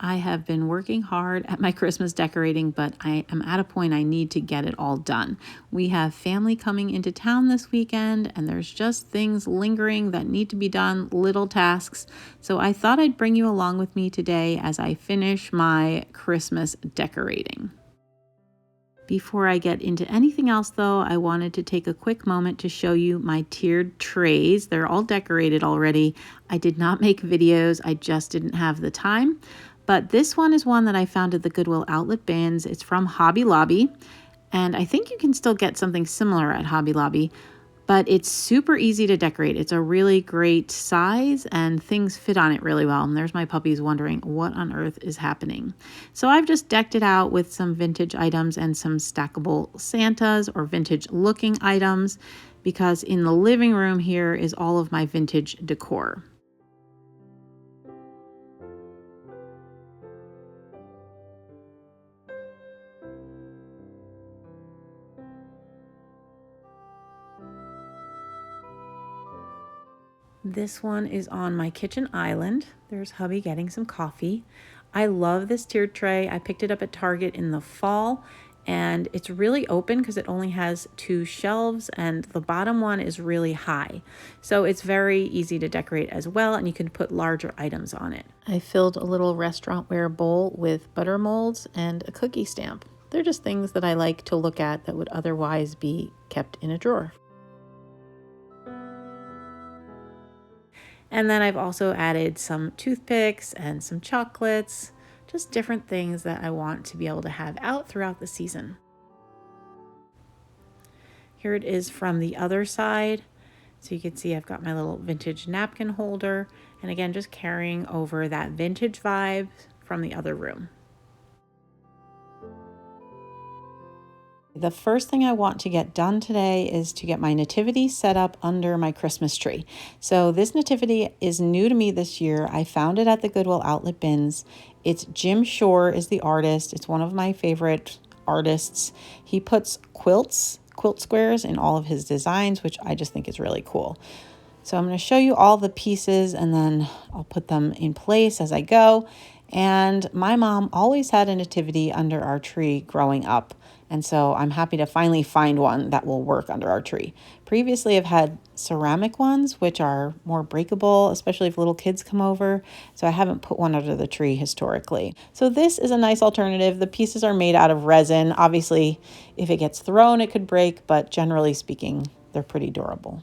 I have been working hard at my Christmas decorating, but I am at a point I need to get it all done. We have family coming into town this weekend, and there's just things lingering that need to be done, little tasks. So I thought I'd bring you along with me today as I finish my Christmas decorating. Before I get into anything else though, I wanted to take a quick moment to show you my tiered trays. They're all decorated already. I did not make videos, I just didn't have the time. But this one is one that I found at the Goodwill outlet bins. It's from Hobby Lobby, and I think you can still get something similar at Hobby Lobby. But it's super easy to decorate. It's a really great size and things fit on it really well. And there's my puppies wondering what on earth is happening. So I've just decked it out with some vintage items and some stackable Santas or vintage looking items, because in the living room here is all of my vintage decor. This one is on my kitchen island. There's hubby getting some coffee. I love this tiered tray. I picked it up at Target in the fall, and it's really open because it only has 2 shelves, and the bottom one is really high. So it's very easy to decorate as well, and you can put larger items on it. I filled a little restaurant-ware bowl with butter molds and a cookie stamp. They're just things that I like to look at that would otherwise be kept in a drawer. And then I've also added some toothpicks and some chocolates, just different things that I want to be able to have out throughout the season. Here it is from the other side. So you can see I've got my little vintage napkin holder, and again, just carrying over that vintage vibe from the other room. The first thing I want to get done today is to get my nativity set up under my Christmas tree. So this nativity is new to me this year. I found it at the Goodwill outlet bins. It's Jim Shore is the artist. It's one of my favorite artists. He puts quilt squares in all of his designs, which I just think is really cool. So I'm going to show you all the pieces, and then I'll put them in place as I go. And my mom always had a nativity under our tree growing up. And so I'm happy to finally find one that will work under our tree. Previously, I've had ceramic ones, which are more breakable, especially if little kids come over. So I haven't put one under the tree historically. So this is a nice alternative. The pieces are made out of resin. Obviously, if it gets thrown, it could break, but generally speaking, they're pretty durable.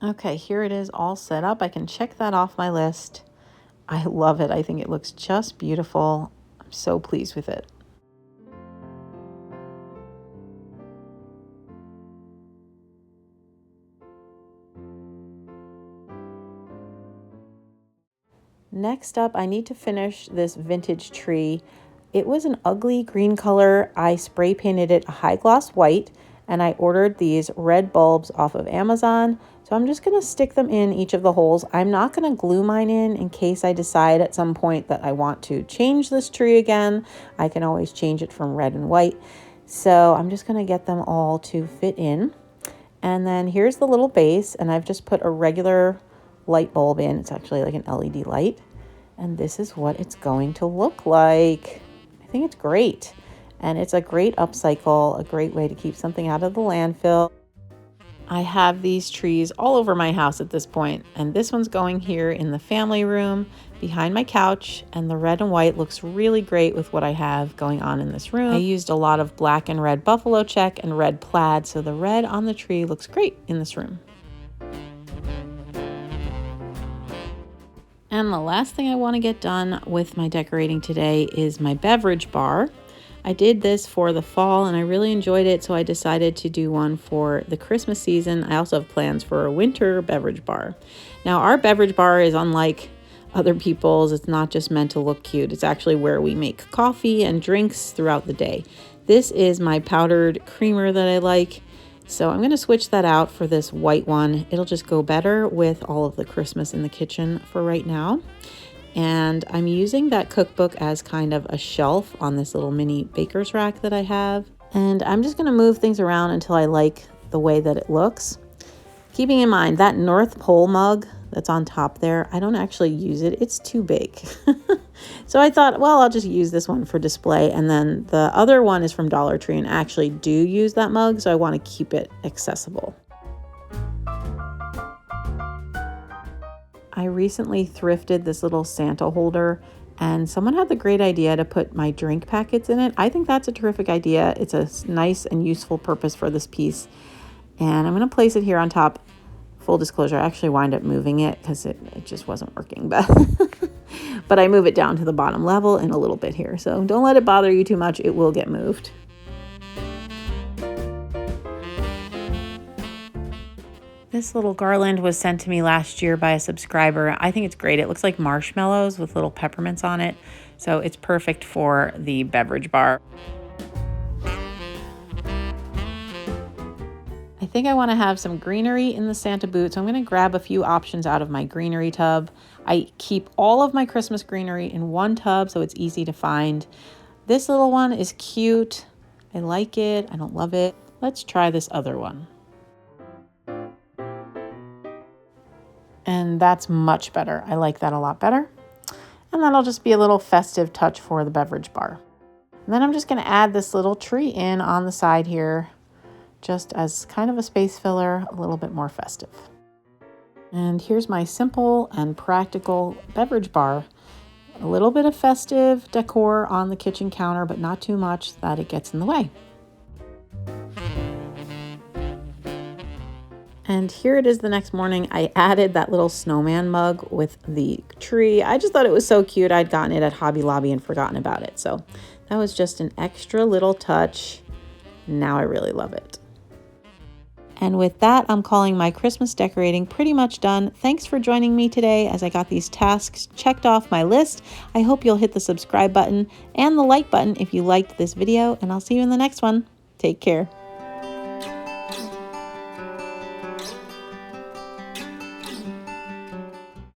Okay, here it is all set up. I can check that off my list. I love it. I think it looks just beautiful. I'm so pleased with it. Next up, I need to finish this vintage tree. It was an ugly green color. I spray painted it a high gloss white, and I ordered these red bulbs off of Amazon. So I'm just going to stick them in each of the holes. I'm not going to glue mine in case I decide at some point that I want to change this tree again. I can always change it from red and white. So I'm just going to get them all to fit in. And then here's the little base, and I've just put a regular light bulb in. It's actually like an LED light. And this is what it's going to look like. I think it's great. And it's a great upcycle, a great way to keep something out of the landfill. I have these trees all over my house at this point, and this one's going here in the family room behind my couch, and the red and white looks really great with what I have going on in this room. I used a lot of black and red buffalo check and red plaid, so the red on the tree looks great in this room. And the last thing I want to get done with my decorating today is my beverage bar. I did this for the fall and I really enjoyed it, so I decided to do one for the Christmas season. I also have plans for a winter beverage bar. Now, our beverage bar is unlike other people's. It's not just meant to look cute. It's actually where we make coffee and drinks throughout the day. This is my powdered creamer that I like, so I'm going to switch that out for this white one. It'll just go better with all of the Christmas in the kitchen for right now. And I'm using that cookbook as kind of a shelf on this little mini baker's rack that I have. And I'm just going to move things around until I like the way that it looks. Keeping in mind that North Pole mug that's on top there, I don't actually use it. It's too big. So I thought, well, I'll just use this one for display. And then the other one is from Dollar Tree and I actually do use that mug, so I want to keep it accessible. I recently thrifted this little Santa holder and someone had the great idea to put my drink packets in it. I think that's a terrific idea. It's a nice and useful purpose for this piece. And I'm going to place it here on top. Full disclosure, I actually wind up moving it because it just wasn't working. But I move it down to the bottom level in a little bit here. So don't let it bother you too much. It will get moved. This little garland was sent to me last year by a subscriber. I think it's great. It looks like marshmallows with little peppermints on it. So it's perfect for the beverage bar. I think I want to have some greenery in the Santa boot, so I'm going to grab a few options out of my greenery tub. I keep all of my Christmas greenery in one tub, so it's easy to find. This little one is cute. I like it. I don't love it. Let's try this other one. And that's much better. I like that a lot better. And that'll just be a little festive touch for the beverage bar. And then I'm just going to add this little tree in on the side here, just as kind of a space filler, a little bit more festive. And here's my simple and practical beverage bar. A little bit of festive decor on the kitchen counter, but not too much that it gets in the way. And here it is the next morning. I added that little snowman mug with the tree. I just thought it was so cute. I'd gotten it at Hobby Lobby and forgotten about it. So that was just an extra little touch. Now I really love it. And with that, I'm calling my Christmas decorating pretty much done. Thanks for joining me today as I got these tasks checked off my list. I hope you'll hit the subscribe button and the like button if you liked this video, and I'll see you in the next one. Take care.